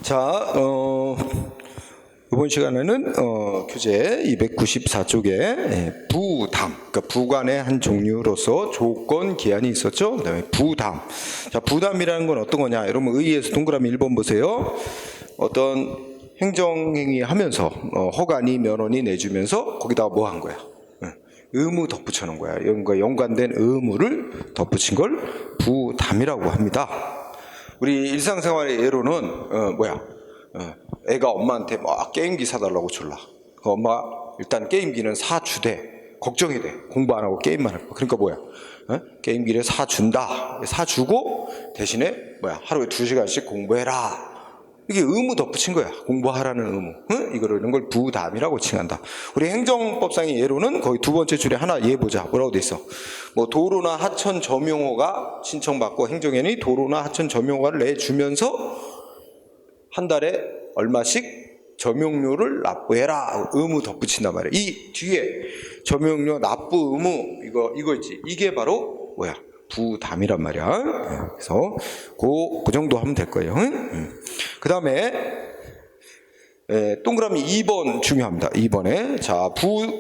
자, 이번 시간에는 교재 294쪽에 부담, 그러니까 부관의 한 종류로서 조건 기한이 있었죠. 그다음에 부담. 자, 부담이라는 건 어떤 거냐? 여러분 의의에서 동그라미 1번 보세요. 어떤 행정행위 하면서 허가니 면허니 내주면서 거기다가 뭐 한 거야? 의무 덧붙여 놓은 거야. 이런과 연관된 의무를 덧붙인 걸 부담이라고 합니다. 우리 일상생활의 예로는 애가 엄마한테 막 게임기 사달라고 졸라. 그 엄마 일단 게임기는 사주대. 걱정이 돼. 공부 안 하고 게임만 할 거. 그러니까 게임기를 사준다. 사주고 대신에 하루에 2시간씩 공부해라. 이게 의무 덧붙인 거야. 공부하라는 의무. 이런 걸 부담이라고 칭한다. 우리 행정법상의 예로는 거의 두 번째 줄에 하나 예 보자. 뭐라고 돼 있어? 도로나 하천 점용허가 신청받고 행정연이 도로나 하천 점용허가를 내주면서 한 달에 얼마씩 점용료를 납부해라. 의무 덧붙인단 말이야. 이 뒤에 점용료 납부 의무 이거 있지. 이게 바로 부담이란 말이야. 그래서 그 정도 하면 될 거예요. 그 다음에 동그라미 2번 중요합니다. 2번에 자,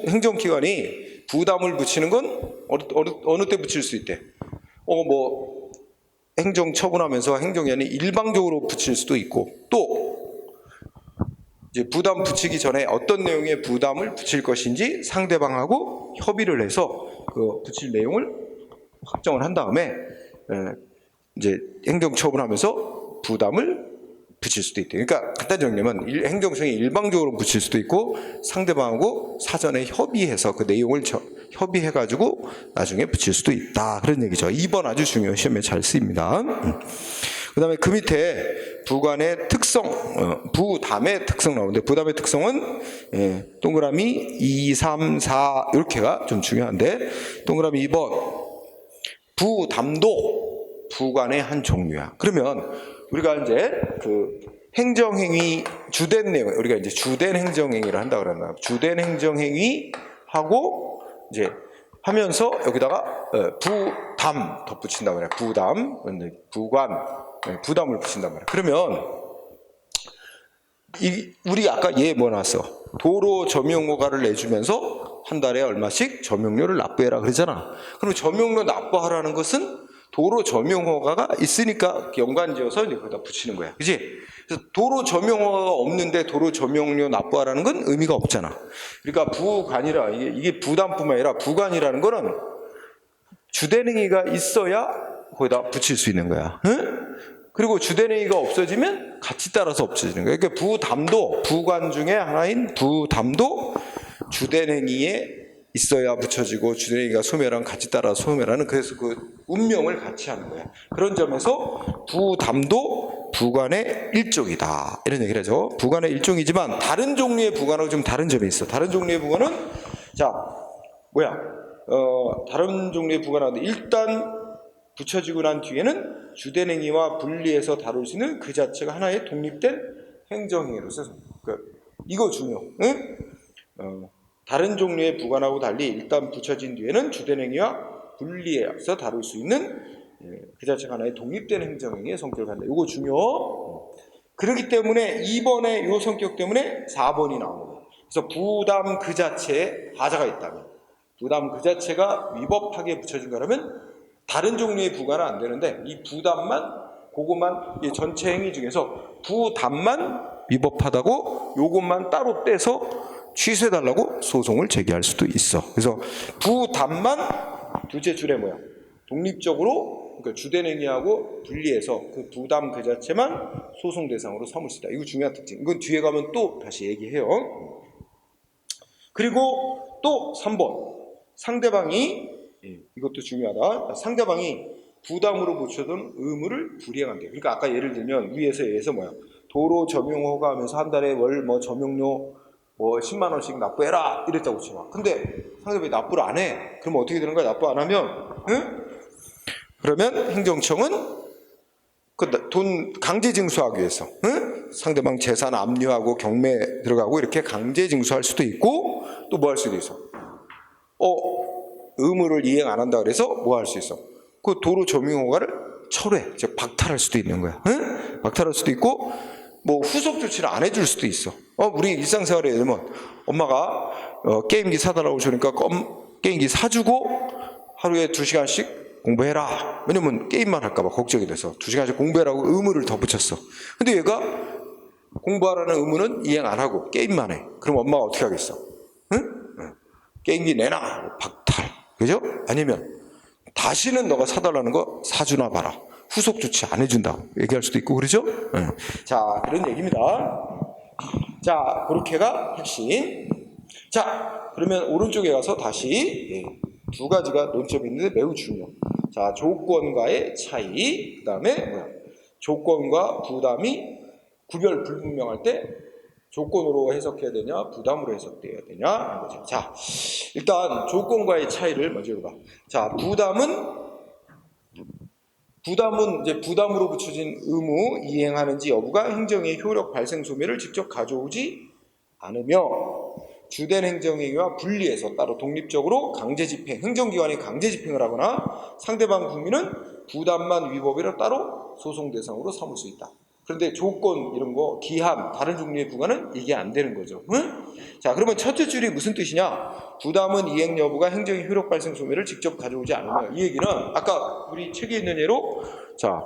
행정기관이 부담을 붙이는 건 어느 때 붙일 수 있대? 행정 처분하면서 행정위원이 일방적으로 붙일 수도 있고, 또 이제 부담 붙이기 전에 어떤 내용의 부담을 붙일 것인지 상대방하고 협의를 해서 그 붙일 내용을 확정을 한 다음에 이제 행정 처분하면서 부담을 붙일 수도 있대요. 그러니까 간단 정리하면 행정청이 일방적으로 붙일 수도 있고 상대방하고 사전에 협의해서 그 내용을 협의해가지고 나중에 붙일 수도 있다. 그런 얘기죠. 2번 아주 중요해요. 시험에 잘 쓰입니다. 그 다음에 그 밑에 부관의 특성, 부담의 특성 나오는데 부담의 특성은 동그라미 2, 3, 4 이렇게가 좀 중요한데 동그라미 2번 부담도 부관의 한 종류야. 그러면 우리가 이제 그 행정행위 주된 내용, 우리가 이제 주된 행정행위를 한다 그러나 주된 행정행위하고 이제 하면서 여기다가 부담 덧붙인단 말이야. 부담, 부관, 부담을 붙인단 말이야. 그러면 우리 아까 나왔어? 도로 점용허가를 내주면서 한 달에 얼마씩 점용료를 납부해라 그러잖아. 그럼 점용료 납부하라는 것은 도로 점용허가가 있으니까 연관지어서 이제 거기다 붙이는 거야. 그치? 그래서 도로 점용허가가 없는데 도로 점용료 납부하라는 건 의미가 없잖아. 그러니까 부관이라, 이게 부담뿐만 아니라 부관이라는 거는 주된행위가 있어야 거기다 붙일 수 있는 거야. 응? 그리고 주된행위가 없어지면 같이 따라서 없어지는 거야. 그러니까 부담도, 부관 중에 하나인 부담도 주된행위에 있어야 붙여지고 주된행위가 소멸하면 같이 따라 소멸하는, 그래서 그 운명을 같이 하는 거야. 그런 점에서 부담도 부관의 일종이다. 이런 얘기를 하죠. 부관의 일종이지만 다른 종류의 부관하고 좀 다른 점이 있어. 다른 종류의 부관은 다른 종류의 부관하고 일단 붙여지고 난 뒤에는 주된행위와 분리해서 다룰 수 있는 그 자체가 하나의 독립된 행정행위로서 이거 중요. 응? 다른 종류의 부관하고 달리 일단 붙여진 뒤에는 주된행위와 분리해서 다룰 수 있는 그 자체가 하나의 독립된 행정행위의 성격을 갖는다. 이거 중요. 그렇기 때문에 2번의 이 성격 때문에 4번이 나오는 거예요. 그래서 부담 그 자체에 하자가 있다면, 부담 그 자체가 위법하게 붙여진 거라면 다른 종류의 부관은 안 되는데 이 부담만, 그것만, 이 전체 행위 중에서 부담만 위법하다고 요것만 따로 떼서 취소해달라고 소송을 제기할 수도 있어. 그래서 부담만 둘째 줄에 독립적으로, 그러니까 주된행위하고 분리해서 그 부담 그 자체만 소송 대상으로 삼을 수 있다. 이거 중요한 특징. 이건 뒤에 가면 또 다시 얘기해요. 그리고 또 3번. 상대방이, 이것도 중요하다. 상대방이 부담으로 붙여둔 의무를 불이행한대. 그러니까 아까 예를 들면 위에서 도로 점용허가 하면서 한 달에 월 점용료 10만 원씩 납부해라 이랬다고 치마. 근데 상대방이 납부를 안 해. 그러면 어떻게 되는 거야? 납부 안 하면, 그러면 행정청은 그 돈 강제 징수하기 위해서, 상대방 재산 압류하고 경매 들어가고 이렇게 강제 징수할 수도 있고, 또 뭐 할 수도 있어. 의무를 이행 안 한다 그래서 뭐 할 수 있어? 그 도로 점용허가를 철회, 즉 박탈할 수도 있는 거야. 박탈할 수도 있고, 뭐 후속 조치를 안 해줄 수도 있어. 우리 일상생활에 예를 들면 엄마가 게임기 사달라고 주니까 게임기 사주고 하루에 2시간씩 공부해라. 왜냐면 게임만 할까봐 걱정이 돼서 2시간씩 공부해라고 의무를 더 붙였어. 근데 얘가 공부하라는 의무는 이행 안 하고 게임만 해. 그럼 엄마가 어떻게 하겠어? 응? 게임기 내놔. 박탈. 그죠? 아니면 다시는 너가 사달라는 거 사주나 봐라. 후속 조치 안 해준다. 얘기할 수도 있고 그러죠? 자, 그런 얘기입니다. 자, 그렇게가 핵심. 자, 그러면 오른쪽에 가서 다시 두 가지가 논점이 있는데 매우 중요. 자, 조건과의 차이. 그 다음에 조건과 부담이 구별 불분명할 때 조건으로 해석해야 되냐, 부담으로 해석해야 되냐 하는 거죠. 자, 일단 조건과의 차이를 먼저 해봐. 자, 부담은 이제 부담으로 붙여진 의무 이행하는지 여부가 행정의 효력 발생 소멸을 직접 가져오지 않으며 주된 행정행위와 분리해서 따로 독립적으로 강제 집행, 행정기관이 강제 집행을 하거나 상대방 국민은 부담만 위법이라 따로 소송 대상으로 삼을 수 있다. 그런데 조건 이런 거 기한 다른 종류의 부과는 이게 안 되는 거죠. 응? 자, 그러면 첫째 줄이 무슨 뜻이냐? 부담은 이행 여부가 행정의 효력 발생 소멸을 직접 가져오지 않으며, 이 얘기는 아까 우리 책에 있는 예로 자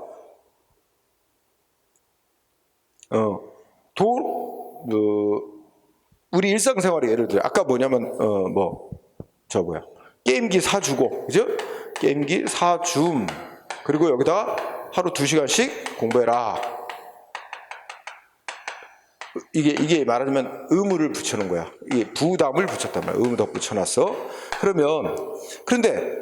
우리 일상생활에 예를 들어 아까 뭐냐면 게임기 사주고, 그죠? 게임기 사줌, 그리고 여기다가 하루 2시간씩 공부해라. 이게 말하자면 의무를 붙여놓은 거야. 이게 부담을 붙였단 말이야. 의무 더 붙여놨어. 그런데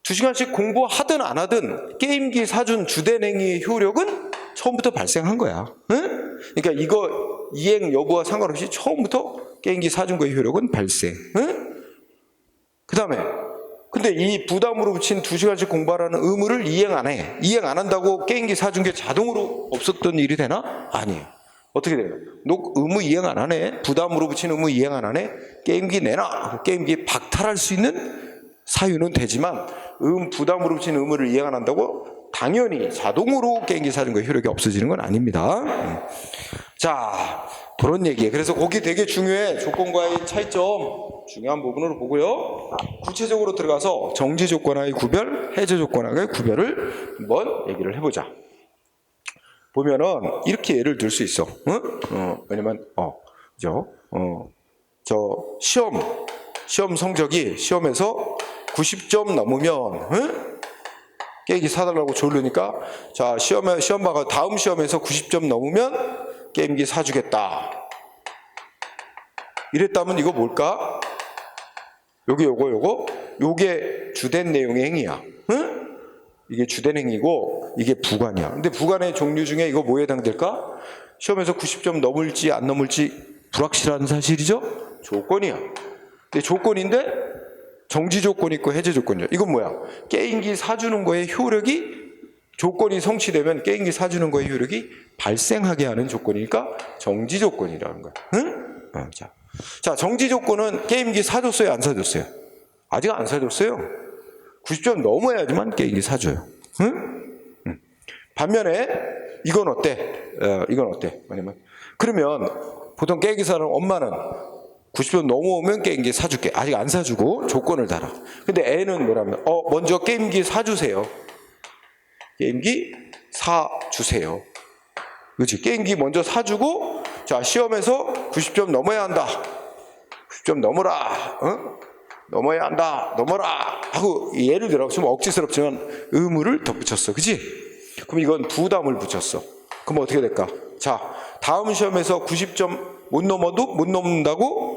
2시간씩 공부하든 안 하든 게임기 사준 주된 행위의 효력은 처음부터 발생한 거야. 응? 그러니까 이거 이행 여부와 상관없이 처음부터 게임기 사준 거의 효력은 발생. 응? 그 다음에 근데 이 부담으로 붙인 2시간씩 공부하라는 의무를 이행 안 해. 이행 안 한다고 게임기 사준 게 자동으로 없었던 일이 되나? 아니에요. 어떻게 돼요? 의무 이행 안 하네? 부담으로 붙인 의무 이행 안 하네? 게임기 내놔! 게임기 박탈할 수 있는 사유는 되지만 부담으로 붙인 의무를 이행 안 한다고 당연히 자동으로 게임기 사준 거의 효력이 없어지는 건 아닙니다. 자, 그런 얘기예요. 그래서 거기 되게 중요해. 조건과의 차이점 중요한 부분으로 보고요. 구체적으로 들어가서 정지 조건과의 구별, 해제 조건과의 구별을 한번 얘기를 해보자. 보면은 이렇게 예를 들 수 있어. 왜냐면 시험 성적이 시험에서 90점 넘으면 게임기 사달라고 조르니까 자, 시험 봐가 다음 시험에서 90점 넘으면 게임기 사주겠다. 이랬다면 이거 뭘까? 요게 주된 내용의 행위야. 이게 주된 행위고 이게 부관이야. 근데 부관의 종류 중에 이거 뭐에 해당될까? 시험에서 90점 넘을지 안 넘을지 불확실한 사실이죠? 조건이야. 근데 조건인데 정지 조건이 있고 해제 조건이야. 이건 뭐야? 게임기 사주는 거에 효력이 조건이 성취되면 게임기 사주는 거에 효력이 발생하게 하는 조건이니까 정지 조건이라는 거야. 응? 자, 정지 조건은 게임기 사줬어요? 안 사줬어요? 아직 안 사줬어요. 90점 넘어야지만 게임기 사줘요. 응? 반면에 이건 어때? 뭐냐면 그러면 보통 게임기 사는 엄마는 90점 넘어오면 게임기 사줄게. 아직 안 사주고 조건을 달아. 근데 애는 뭐라면 먼저 게임기 사주세요. 게임기 사주세요. 그렇지? 게임기 먼저 사주고 자, 시험에서 90점 넘어야 한다. 90점 넘어라. 넘어야 한다. 넘어라. 하고 예를 들어 좀 억지스럽지만 의무를 덧붙였어. 그치? 그럼 이건 부담을 붙였어. 그럼 어떻게 될까? 자, 다음 시험에서 90점 못 넘는다고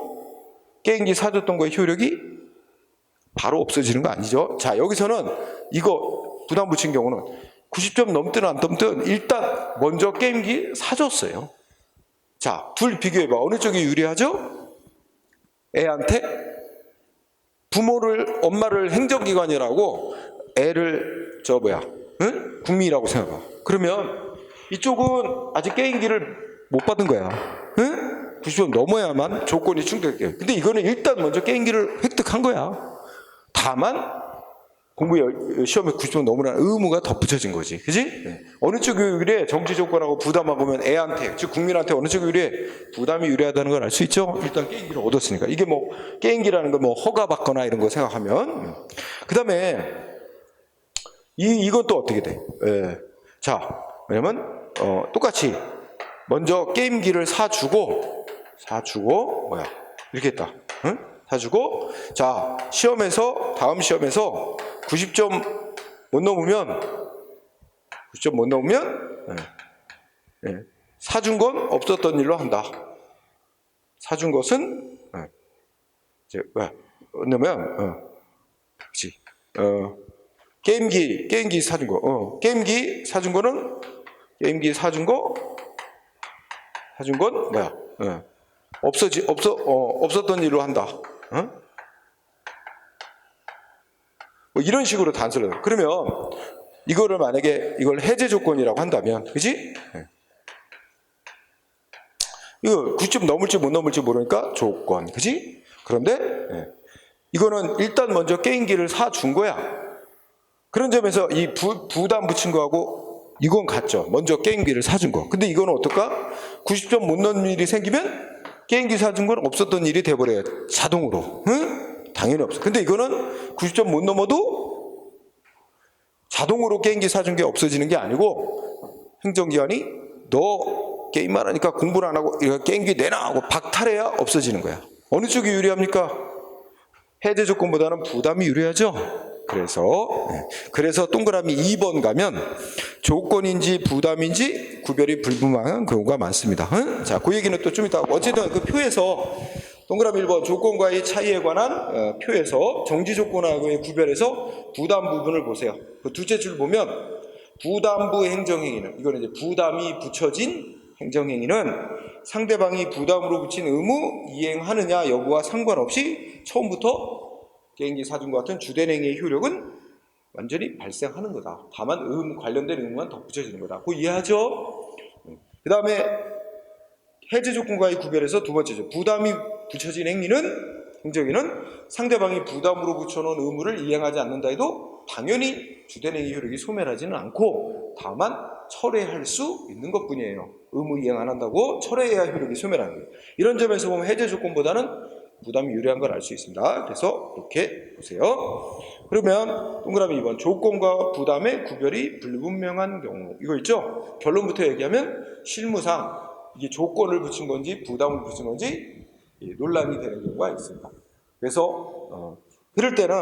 게임기 사줬던 거의 효력이 바로 없어지는 거 아니죠? 자, 여기서는 이거 부담 붙인 경우는 90점 넘든 안 넘든 일단 먼저 게임기 사줬어요. 자, 둘 비교해봐. 어느 쪽이 유리하죠? 애한테 엄마를 행정기관이라고 애를 국민이라고 생각해. 그러면 이쪽은 아직 게임기를 못 받은 거야. 90점 넘어야만 조건이 충족해요. 근데 이거는 일단 먼저 게임기를 획득한 거야. 다만 시험에 90점 넘으라는 의무가 덧붙여진 거지. 그지? 네. 어느 쪽이 유리해? 정지 조건하고 부담하고 보면 애한테, 즉 국민한테 어느 쪽이 유리해? 부담이 유리하다는 걸 알 수 있죠? 일단 게임기를 얻었으니까. 이게 뭐, 게임기라는 걸 뭐 허가받거나 이런 거 생각하면. 그 다음에, 이건 또 어떻게 돼? 예. 자, 왜냐면, 똑같이, 먼저 게임기를 사주고, 뭐야? 이렇게 했다. 응? 사주고, 자, 다음 시험에서 90점 못 넘으면, 예, 사준 건 없었던 일로 한다. 사준 것은, 이제, 뭐냐면, 그치. 게임기 사준 거, 게임기 사준 건 뭐야? 없었던 일로 한다. 뭐 이런 식으로 단서를. 그러면 이거를 만약에 이걸 해제 조건이라고 한다면, 그지? 이거 90점 넘을지 못 넘을지 모르니까 조건, 그지? 그런데 이거는 일단 먼저 게임기를 사준 거야. 그런 점에서 이 부담 붙인 거하고 이건 같죠. 먼저 게임기를 사준 거. 근데 이거는 어떨까? 90점 못 넘는 일이 생기면 게임기 사준 건 없었던 일이 돼버려요. 자동으로. 응? 당연히 없어. 근데 이거는 90점 못 넘어도 자동으로 게임기 사준 게 없어지는 게 아니고 행정기관이 너 게임만 하니까 공부를 안 하고 이거 게임기 내놔 하고 박탈해야 없어지는 거야. 어느 쪽이 유리합니까? 해제 조건보다는 부담이 유리하죠. 그래서 동그라미 2번 가면 조건인지 부담인지 구별이 불분명한 경우가 많습니다. 응? 자, 그 얘기는 또 좀 이따 어쨌든 그 표에서 동그라미 1번 조건과의 차이에 관한 표에서 정지 조건하고의 구별해서 부담 부분을 보세요. 그 둘째 줄 보면 부담부 행정행위는 이거는 이제 부담이 붙여진 행정행위는 상대방이 부담으로 붙인 의무 이행하느냐 여부와 상관없이 처음부터 게임기 사준 것 같은 주된 행위의 효력은 완전히 발생하는 거다. 다만 관련된 의무만 덧붙여지는 거다. 그거 이해하죠? 그 다음에 해제 조건과의 구별에서 두 번째죠. 부담이 붙여진 행정행위는 상대방이 부담으로 붙여놓은 의무를 이행하지 않는다 해도 당연히 주된 행위 효력이 소멸하지는 않고 다만 철회할 수 있는 것뿐이에요. 의무 이행 안 한다고 철회해야 효력이 소멸하는 거예요. 이런 점에서 보면 해제 조건보다는 부담이 유리한 걸 알 수 있습니다. 그래서 이렇게 보세요. 그러면 동그라미 2번 조건과 부담의 구별이 불분명한 경우 이거 있죠? 결론부터 얘기하면 실무상 이게 조건을 붙인 건지 부담을 붙인 건지 논란이 되는 경우가 있습니다. 그래서 그럴 때는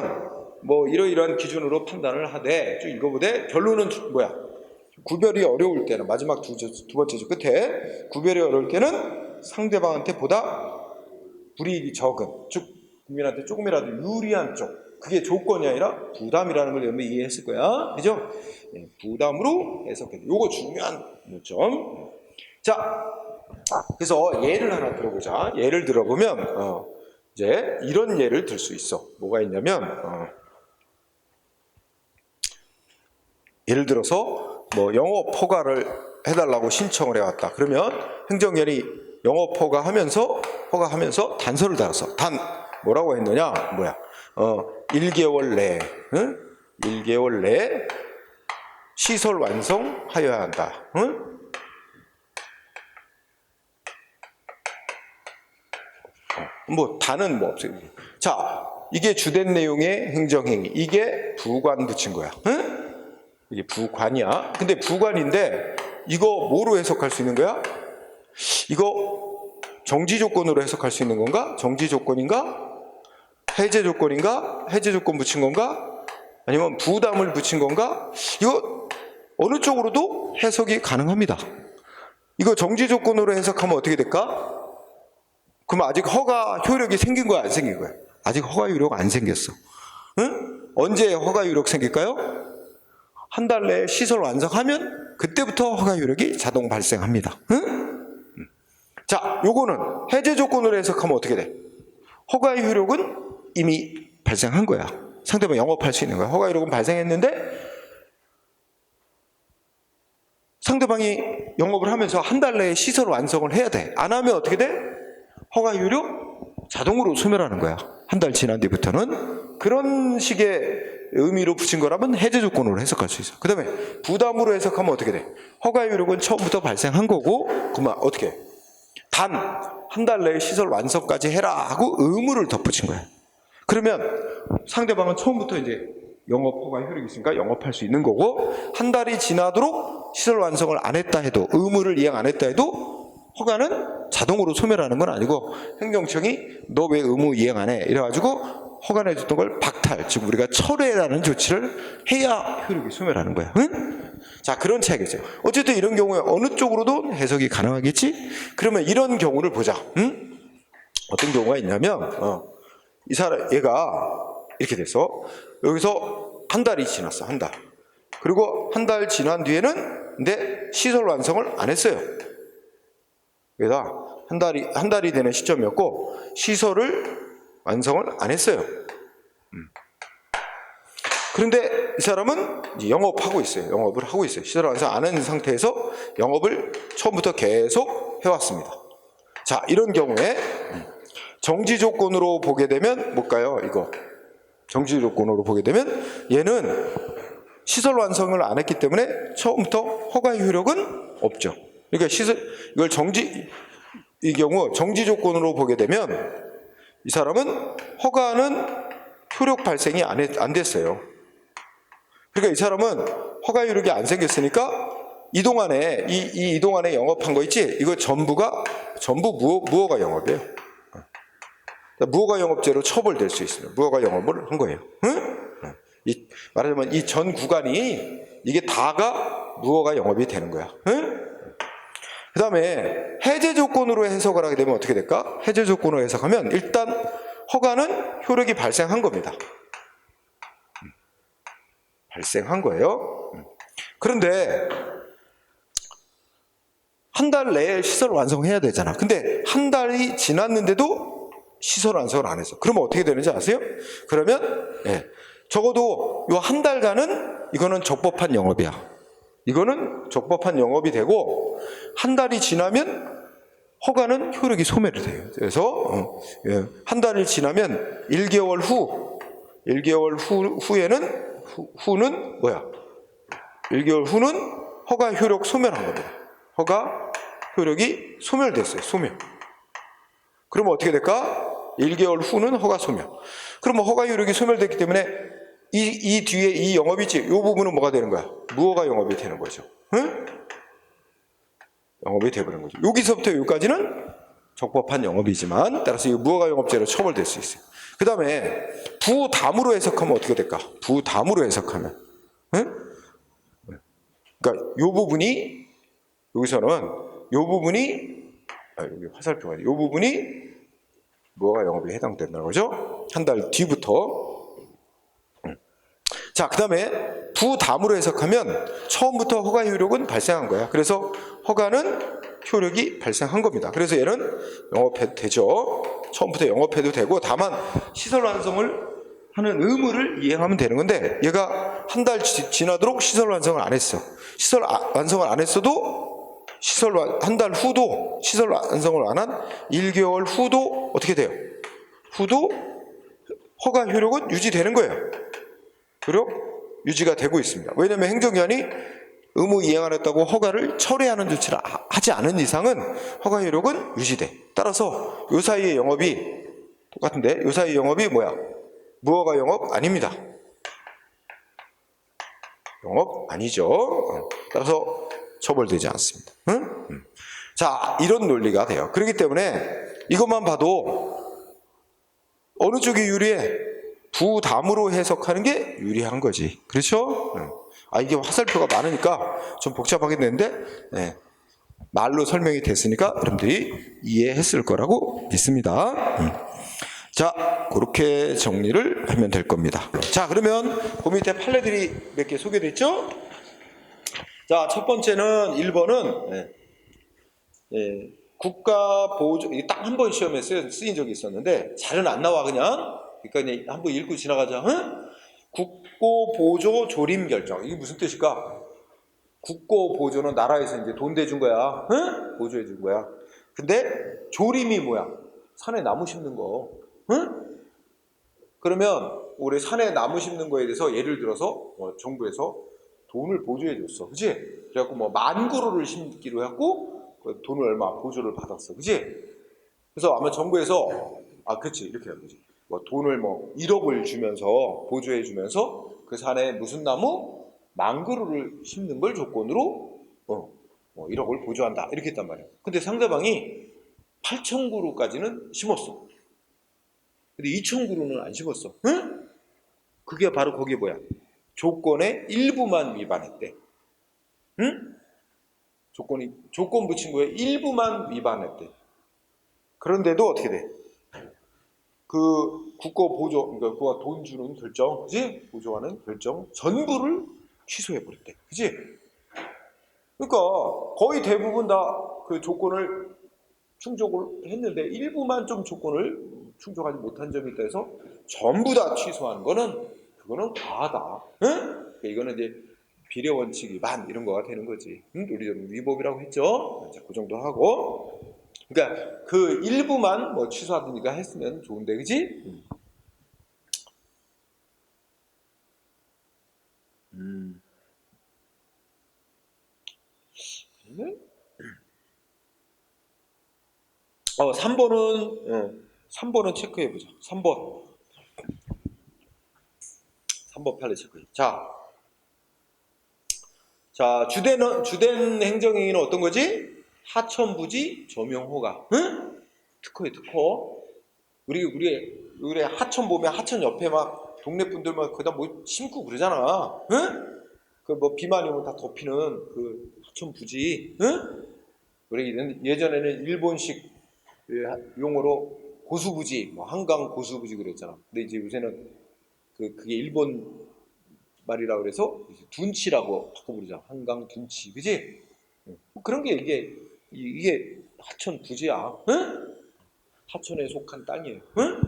뭐 이러이러한 기준으로 판단을 하되 쭉 읽어보되 결론은 뭐야? 구별이 어려울 때는 마지막 두 번째 줄 끝에 구별이 어려울 때는 상대방한테 보다 불이익이 적은, 즉 국민한테 조금이라도 유리한 쪽, 그게 조건이 아니라 부담이라는 걸 여러분이 이해했을 거야. 그죠? 부담으로 해석해. 요거 중요한 점. 자, 그래서 예를 하나 들어보자. 예를 들어보면 이제 이런 예를 들 수 있어. 뭐가 있냐면 예를 들어서 뭐 영업 허가를 해달라고 신청을 해왔다. 그러면 행정관이 영업 허가하면서 단서를 달았어. 뭐라고 했느냐? 1개월 내에 1개월 내에 시설 완성하여야 한다. 단은 뭐 없어요. 자, 이게 주된 내용의 행정행위. 이게 부관 붙인 거야. 이게 부관이야. 근데 부관인데 이거 뭐로 해석할 수 있는 거야? 이거 정지 조건으로 해석할 수 있는 건가? 정지 조건인가? 해제 조건인가? 해제 조건 붙인 건가? 아니면 부담을 붙인 건가? 이거 어느 쪽으로도 해석이 가능합니다. 이거 정지 조건으로 해석하면 어떻게 될까? 그럼 아직 허가 효력이 생긴 거야, 안 생긴 거야? 아직 허가 효력 안 생겼어. 응? 언제 허가 효력 생길까요? 한 달 내에 시설 완성하면 그때부터 허가 효력이 자동 발생합니다. 응? 자, 요거는 해제 조건으로 해석하면 어떻게 돼? 허가의 효력은 이미 발생한 거야. 상대방 영업할 수 있는 거야. 허가 효력은 발생했는데 상대방이 영업을 하면서 한 달 내에 시설 완성을 해야 돼. 안 하면 어떻게 돼? 허가 효력 자동으로 소멸하는 거야. 한 달 지난 뒤부터는. 그런 식의 의미로 붙인 거라면 해제 조건으로 해석할 수 있어. 그 다음에 부담으로 해석하면 어떻게 돼? 허가 효력은 처음부터 발생한 거고, 그러면 어떻게 해? 단 한 달 내에 시설 완성까지 해라 하고 의무를 덧붙인 거야. 그러면 상대방은 처음부터 이제 영업 허가 효력이 있으니까 영업할 수 있는 거고, 한 달이 지나도록 시설 완성을 안 했다 해도, 의무를 이행 안 했다 해도 허가는 자동으로 소멸하는 건 아니고, 행정청이 너 왜 의무 이행 안 해? 이래가지고 허가내줬던 걸 박탈, 즉 우리가 철회라는 조치를 해야 효력이 소멸하는 거야. 응? 자, 그런 차이겠죠. 어쨌든 이런 경우에 어느 쪽으로도 해석이 가능하겠지? 그러면 이런 경우를 보자. 응? 어떤 경우가 있냐면 이 사람, 얘가 이렇게 돼서 여기서 한 달이 지났어. 한 달. 그리고 한 달 지난 뒤에는 근데 시설 완성을 안 했어요. 그래서 한 달이 되는 시점이었고 시설을 완성을 안 했어요. 그런데 이 사람은 이제 영업하고 있어요. 영업을 하고 있어요. 시설 완성 안 한 상태에서 영업을 처음부터 계속 해왔습니다. 자, 이런 경우에 정지 조건으로 보게 되면 뭘까요? 이거 정지 조건으로 보게 되면 얘는 시설 완성을 안 했기 때문에 처음부터 허가의 효력은 없죠. 그러니까 이걸 이 경우 정지 조건으로 보게 되면 이 사람은 허가는 효력 발생이 안 됐어요. 그러니까 이 사람은 허가 효력이 안 생겼으니까 이동안에 이동안에 영업한 거 있지? 이거 전부 무허가 영업이에요. 무허가 영업죄로 처벌될 수 있어요. 무허가 영업을 한 거예요. 응? 말하자면 이 전 구간이 이게 다가 무허가 영업이 되는 거야. 응? 그 다음에 해제 조건으로 해석을 하게 되면 어떻게 될까? 해제 조건으로 해석하면 일단 허가는 효력이 발생한 겁니다. 발생한 거예요. 그런데 한 달 내에 시설 완성해야 되잖아. 근데 한 달이 지났는데도 시설 완성을 안 했어. 그러면 어떻게 되는지 아세요? 그러면 적어도 이 한 달간은 이거는 적법한 영업이야. 이거는 적법한 영업이 되고 한 달이 지나면 허가는 효력이 소멸이 돼요. 그래서 한 달이 지나면 1개월 후에는 뭐야? 1개월 후는 허가 효력 소멸한 겁니다. 허가 효력이 소멸됐어요. 소멸. 그러면 어떻게 될까? 1개월 후는 허가 소멸. 그러면 허가 효력이 소멸됐기 때문에 이 뒤에 이 영업이 있지? 이 부분은 뭐가 되는 거야? 무허가 영업이 되는 거죠. 응? 영업이 되버린 거죠. 여기서부터 여기까지는 적법한 영업이지만 따라서 이 무허가 영업죄로 처벌될 수 있어요. 그 다음에 부담으로 해석하면 어떻게 될까? 부담으로 해석하면 응? 그러니까 이 부분이 여기서는 이 부분이 여기 화살표가 이 부분이 무허가 영업에 해당된다는 거죠. 한 달 뒤부터. 자, 그 다음에 부담으로 해석하면 처음부터 허가 효력은 발생한 거야. 그래서 허가는 효력이 발생한 겁니다. 그래서 얘는 영업해도 되죠. 처음부터 영업해도 되고 다만 시설 완성을 하는 의무를 이행하면 되는 건데 얘가 한 달 지나도록 시설 완성을 안 했어. 시설 완성을 안 했어도 한 달 후도 시설 완성을 안 한 1개월 후도 어떻게 돼요? 후도 허가 효력은 유지되는 거예요. 효력 유지가 되고 있습니다. 왜냐하면 행정기관이 의무 이행 안 했다고 허가를 철회하는 조치를 하지 않은 이상은 허가 효력은 유지돼. 따라서 요 사이의 영업이 똑같은데 요 사이의 영업이 뭐야? 무허가 영업 아닙니다. 영업 아니죠. 따라서 처벌되지 않습니다. 응? 자, 이런 논리가 돼요. 그렇기 때문에 이것만 봐도 어느 쪽이 유리해? 부담으로 해석하는 게 유리한 거지. 그렇죠? 이게 화살표가 많으니까 좀 복잡하게 되는데 말로 설명이 됐으니까 여러분들이 이해했을 거라고 믿습니다. 자, 그렇게 정리를 하면 될 겁니다. 자, 그러면 그 밑에 판례들이 몇 개 소개됐죠? 자, 첫 번째는 1번은 국가보조, 이게 딱 한 번 시험에 쓰인 적이 있었는데 잘은 안 나와 그냥. 그러니까 그냥 한번 읽고 지나가자. 응? 국고보조 조림 결정. 이게 무슨 뜻일까? 국고보조는 나라에서 이제 돈 대준 거야. 응? 보조해 준 거야. 근데 조림이 뭐야? 산에 나무 심는 거. 응? 그러면 우리 산에 나무 심는 거에 대해서 예를 들어서 정부에서 돈을 보조해 줬어. 그지? 그래갖고 뭐 10,000그루를 심기로 해갖고 그 돈을 얼마 보조를 받았어. 그지? 그래서 아마 정부에서 그치 이렇게 하는 거지. 뭐 돈을 뭐 1억을 주면서 보조해 주면서 그 산에 무슨 나무 10,000그루를 심는 걸 조건으로 1억을 보조한다 이렇게 했단 말이야. 근데 상대방이 8,000그루까지는 심었어. 근데 2,000그루는 안 심었어. 응? 그게 바로 거기에 뭐야? 조건의 일부만 위반했대. 응? 조건 붙인 거에 일부만 위반했대. 그런데도 어떻게 돼? 그 국고 보조, 그러니까 그가 돈 주는 결정, 그지? 보조하는 결정 전부를 취소해 버렸대. 그지? 그러니까 거의 대부분 다 그 조건을 충족을 했는데 일부만 좀 조건을 충족하지 못한 점이 있다 해서 전부 다 취소한 거는 그거는 과하다. 응? 그러니까 이거는 이제 비례 원칙 위반 이런 거가 되는 거지. 논리적 위법이라고 했죠. 자, 그 정도 하고. 그러니까 그 일부만 뭐 취소하든가 했으면 좋은데, 그지? 음. 3번은 체크해보자. 3번 판례 체크해. 자, 주된 행정행위는 어떤 거지? 하천부지 점용허가. 응? 특허에 특허. 우리 하천 보면 하천 옆에 막 동네 분들 막 그다 뭐 심고 그러잖아. 응? 그 뭐 비만이 오면 다 덮이는 그 하천부지. 응? 우리 예전에는 일본식 용어로 고수부지, 뭐 한강 고수부지 그랬잖아. 근데 이제 요새는 그게 일본 말이라 그래서 둔치라고 바꿔 부르자. 한강 둔치, 그지? 뭐 그런 게 이게 하천 부지야. 응? 하천에 속한 땅이에요. 응?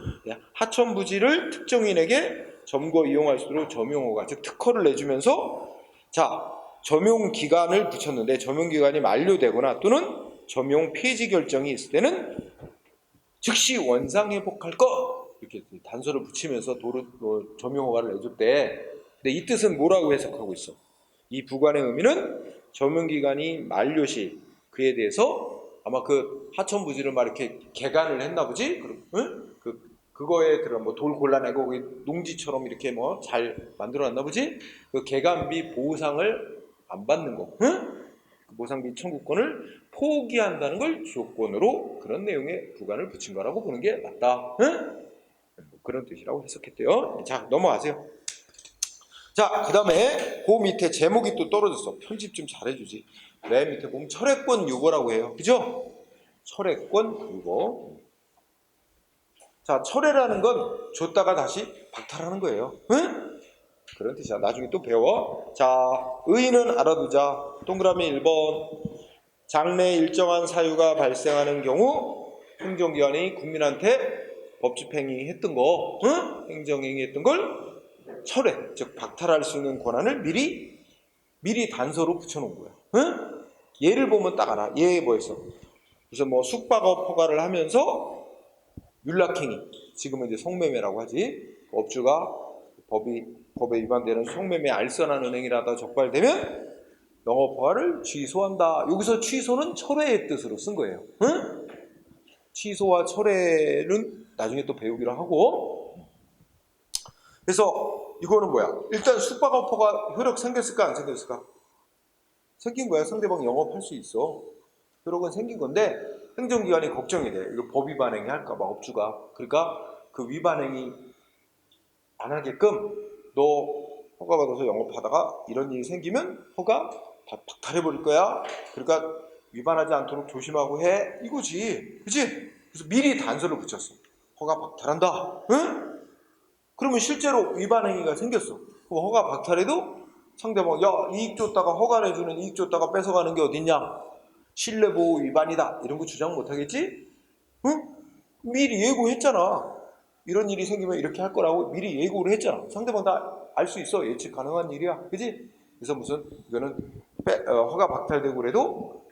하천 부지를 특정인에게 점거 이용할 수 있도록 점용허가, 즉 특허를 내주면서 자 점용 기간을 붙였는데 점용 기간이 만료되거나 또는 점용 폐지 결정이 있을 때는 즉시 원상 회복할 것 이렇게 단서를 붙이면서 점용 허가를 내줬대. 근데 이 뜻은 뭐라고 해석하고 있어? 이 부관의 의미는 점용 기간이 만료 시 그에 대해서 아마 그 하천 부지를 막 이렇게 개간을 했나 보지? 응? 그거에 들어 뭐 돌 골라내고 농지처럼 이렇게 뭐 잘 만들어놨나 보지? 그 개간비 보상을 안 받는 거, 응? 그 보상비 청구권을 포기한다는 걸 조건으로 그런 내용의 부관을 붙인 거라고 보는 게 맞다. 응? 그런 뜻이라고 해석했대요. 자, 넘어가세요. 자, 그 다음에 그 밑에 제목이 또 떨어졌어. 편집 좀 잘해주지. 맨 밑에 보면 철회권 유보라고 해요. 그죠? 철회권 유보. 자, 철회라는 건 줬다가 다시 박탈하는 거예요. 응? 그런 뜻이야. 나중에 또 배워. 자, 의의는 알아두자. 동그라미 1번. 장래 일정한 사유가 발생하는 경우 행정기관이 국민한테 법집행위 했던 거, 응? 행정행위 했던 걸 철회, 즉 박탈할 수 있는 권한을 미리 단서로 붙여놓은 거야. 응? 예를 보면 딱 알아. 얘 뭐였어? 그래서 뭐 숙박업 허가를 하면서 윤락행위, 지금은 이제 성매매라고 하지. 업주가 법에 위반되는 성매매 알선한 은행이라다 적발되면 영업 허가를 취소한다. 여기서 취소는 철회의 뜻으로 쓴 거예요. 응? 취소와 철회는 나중에 또 배우기로 하고. 그래서 이거는 뭐야? 일단 숙박업 허가 효력 생겼을까 안 생겼을까? 생긴 거야. 상대방 영업할 수 있어. 효력은 생긴 건데 행정기관이 걱정이 돼. 이거 법 위반행위 할까 봐 업주가. 그러니까 그 위반행위 안 하게끔 너 허가 받아서 영업하다가 이런 일이 생기면 허가 박탈해 버릴 거야. 그러니까 위반하지 않도록 조심하고 해. 이거지. 그치? 그래서 미리 단서를 붙였어. 허가 박탈한다. 응? 그러면 실제로 위반 행위가 생겼어. 그럼 허가 박탈해도 상대방 야 이익 줬다가 허가 내주는 이익 줬다가 뺏어가는 게 어딨냐? 신뢰보호 위반이다. 이런 거 주장 못하겠지? 응? 미리 예고했잖아. 이런 일이 생기면 이렇게 할 거라고 미리 예고를 했잖아. 상대방 다 알 수 있어. 예측 가능한 일이야. 그지? 그래서 무슨 이거는 허가 박탈되고 그래도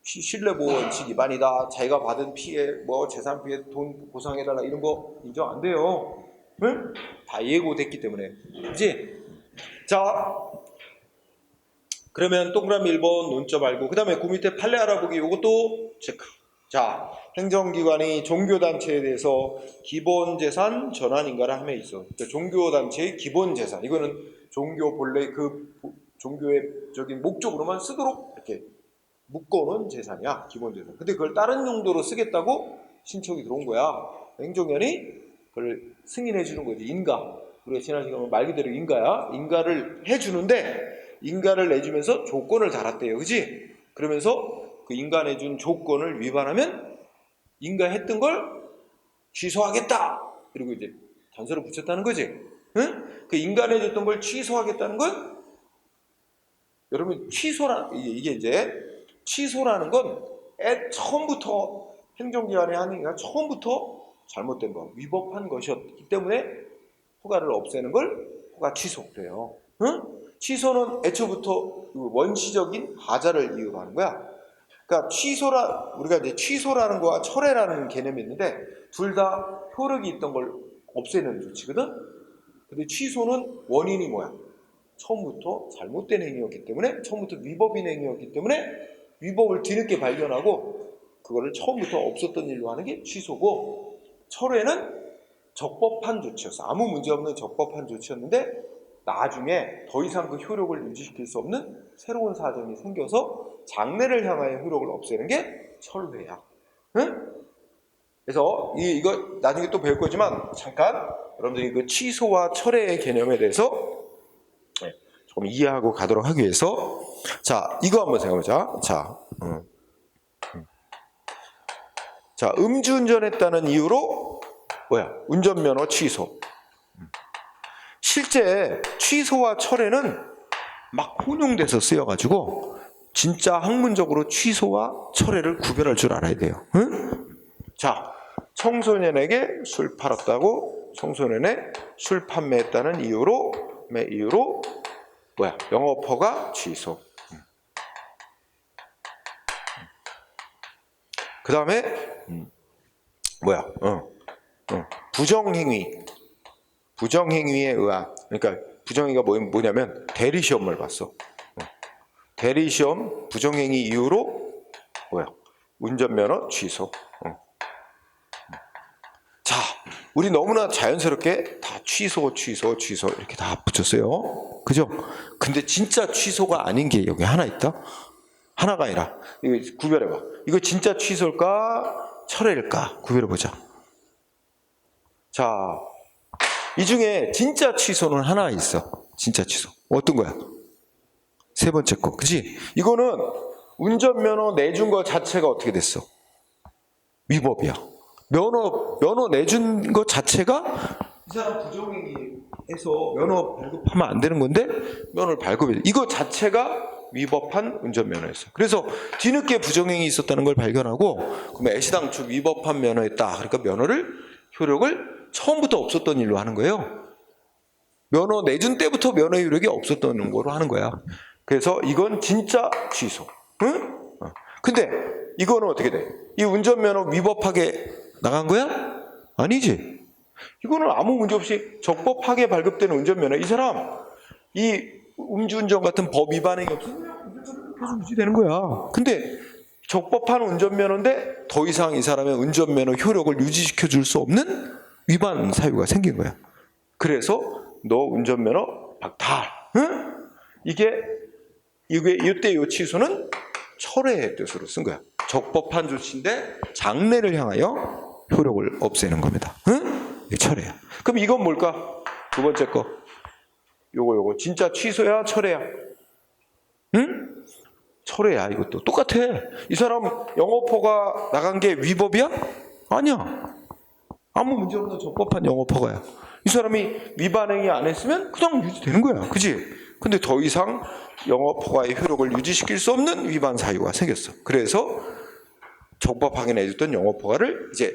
신뢰보호 원칙 위반이다. 자기가 받은 피해, 뭐 재산 피해 돈 보상해달라 이런 거 인정 안 돼요. 응? 다 예고됐기 때문에. 그지? 자, 그러면 동그라미 1번 논점 알고, 그 다음에 그 밑에 판례 알아보기 요것도 체크. 자, 행정기관이 종교단체에 대해서 기본재산 전환인가를 함에 있어. 그러니까 종교단체의 기본재산, 이거는 종교 본래 그 종교의적인 목적으로만 쓰도록 이렇게 묶어놓은 재산이야, 기본재산. 근데 그걸 다른 용도로 쓰겠다고 신청이 들어온 거야. 행정관이 그걸 승인해 주는 거지. 인가. 우리가 지난 시간에 말 그대로 인가야. 인가를 해주는데, 인가를 내주면서 조건을 달았대요. 그지? 그러면서 그 인가 내준 조건을 위반하면 인가했던 걸 취소하겠다. 그리고 이제 단서를 붙였다는 거지. 응? 그 인가 내줬던 걸 취소하겠다는 건, 여러분, 이게 이제 취소라는 건 처음부터 행정기관이 하는 게 처음부터 잘못된 거, 위법한 것이었기 때문에 허가를 없애는 걸 허가 취소돼요. 응? 취소는 애초부터 원시적인 하자를 이유로 거야. 그러니까 우리가 이제 취소라는 거와 철회라는 개념이 있는데 둘 다 효력이 있던 걸 없애는 조치거든. 근데 취소는 원인이 뭐야? 처음부터 잘못된 행위였기 때문에, 처음부터 위법인 행위였기 때문에 위법을 뒤늦게 발견하고 그거를 처음부터 없었던 일로 하는 게 취소고, 철회는 적법한 조치였어. 아무 문제 없는 적법한 조치였는데 나중에 더 이상 그 효력을 유지시킬 수 없는 새로운 사정이 생겨서 장래를 향하여 효력을 없애는 게 철회야. 응? 그래서 이거 나중에 또 배울 거지만 잠깐 여러분들이 그 취소와 철회의 개념에 대해서 조금 이해하고 가도록 하기 위해서, 자, 이거 한번 생각해보자. 자, 음주운전했다는 이유로 운전면허 취소. 실제 취소와 철회는 막 혼용돼서 쓰여가지고 진짜 학문적으로 취소와 철회를 구별할 줄 알아야 돼요. 응? 자, 청소년에게 술 팔았다고, 청소년에 술 판매했다는 이유로 영업허가 취소. 그 다음에 부정행위에 의한, 그러니까 부정행위가 뭐냐면 대리시험을 봤어. 대리시험 부정행위 이유로 운전면허 취소. 자, 우리 너무나 자연스럽게 다 취소 이렇게 다 붙였어요. 그죠? 근데 진짜 취소가 아닌 게 여기 하나 있다. 하나가 아니라 이거 구별해봐. 이거 진짜 취소일까 철회일까 구별해보자. 자, 이 중에 진짜 취소는 하나 있어. 진짜 취소. 어떤 거야? 세 번째 거. 그치? 이거는 운전면허 내준 거 자체가 어떻게 됐어? 위법이야. 면허 내준 것 자체가 이 사람 부정행위해서 면허 발급하면 안 되는 건데 면허를 발급해. 이거 자체가 위법한 운전면허였어. 그래서 뒤늦게 부정행위 있었다는 걸 발견하고, 그럼 애시당초 위법한 면허였다. 그러니까 면허를 효력을 처음부터 없었던 일로 하는 거예요. 면허 내준 때부터 면허 효력이 없었던 거로 하는 거야. 그래서 이건 진짜 취소. 응? 근데 이거는 어떻게 돼? 이 운전면허 위법하게 나간 거야? 아니지. 이거는 아무 문제 없이 적법하게 발급되는 운전면허. 이 사람 이 음주운전 같은 법 위반 행위 없으면 계속 유지되는 거야. 근데 적법한 운전면허인데 더 이상 이 사람의 운전면허 효력을 유지시켜 줄 수 없는 위반 사유가 생긴 거야. 그래서 너 운전면허 박탈. 응? 이때 이 취소는 철회의 뜻으로 쓴 거야. 적법한 조치인데 장래를 향하여 효력을 없애는 겁니다. 응? 이게 철회야. 그럼 이건 뭘까? 두 번째 거. 요거 진짜 취소야 철회야? 응? 철회야. 이것도 똑같아. 이 사람 영업허가 나간 게 위법이야? 아니야. 아무 문제 없는 적법한 영업허가야. 이 사람이 위반행위 안 했으면 그냥 유지되는 거야. 그지? 근데 더 이상 영업허가의 효력을 유지시킬 수 없는 위반 사유가 생겼어. 그래서 적법하게 내줬던 영업허가를 이제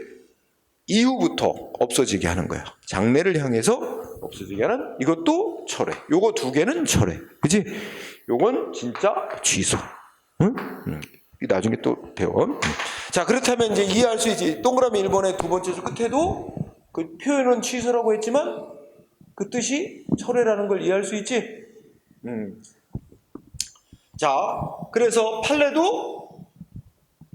이후부터 없어지게 하는 거야. 장래를 향해서 없어지게 하는, 이것도 철회. 요거 두 개는 철회. 그지? 요건 진짜 취소. 응? 나중에 또 배워. 자, 그렇다면 이제 이해할 수 있지. 동그라미 1번의 두 번째 줄 끝에도 그 표현은 취소라고 했지만 그 뜻이 철회라는 걸 이해할 수 있지? 자, 그래서 판례도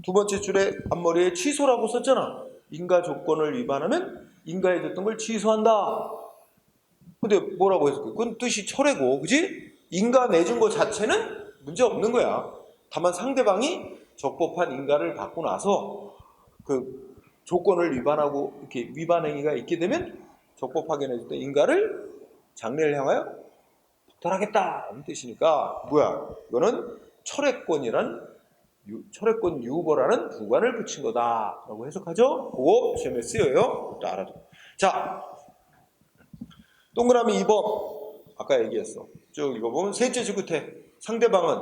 두 번째 줄에 앞머리에 취소라고 썼잖아. 인가 조건을 위반하면 인가에 줬던 걸 취소한다. 근데 뭐라고 했을까? 그건 뜻이 철회고, 그지? 인가 내준 거 자체는 문제 없는 거야. 다만 상대방이 적법한 인가를 받고 나서 그 조건을 위반하고 이렇게 위반 행위가 있게 되면 적법하게 내줄 때 인가를 장래를 향하여 박탈하겠다 는 뜻이니까 뭐야? 이거는 철회권 유보라는 부관을 붙인 거다라고 해석하죠. 그거 시험에 쓰여요. 알아도. 자, 동그라미 2번 아까 얘기했어. 쭉 읽어보면 셋째 줄 끝에 상대방은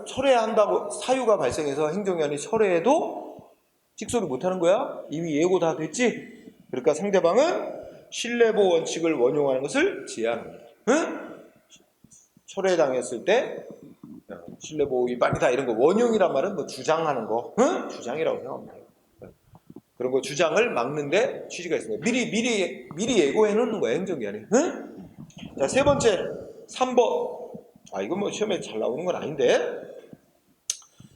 철회한다고 사유가 발생해서 행정기관이 철회해도 찍소리 못하는 거야. 이미 예고 다 됐지. 그러니까 상대방은 신뢰보호 원칙을 원용하는 것을 제한합니다. 응? 철회당했을 때 신뢰보호 위반이다 이런 거 원용이란 말은 뭐 주장하는 거, 응? 주장이라고 생각합니다. 그런 거 주장을 막는데 취지가 있습니다. 미리 예고해 놓는 거예요, 행정기관이. 응? 자, 세 번째 3번. 이건 뭐 시험에 잘 나오는 건 아닌데.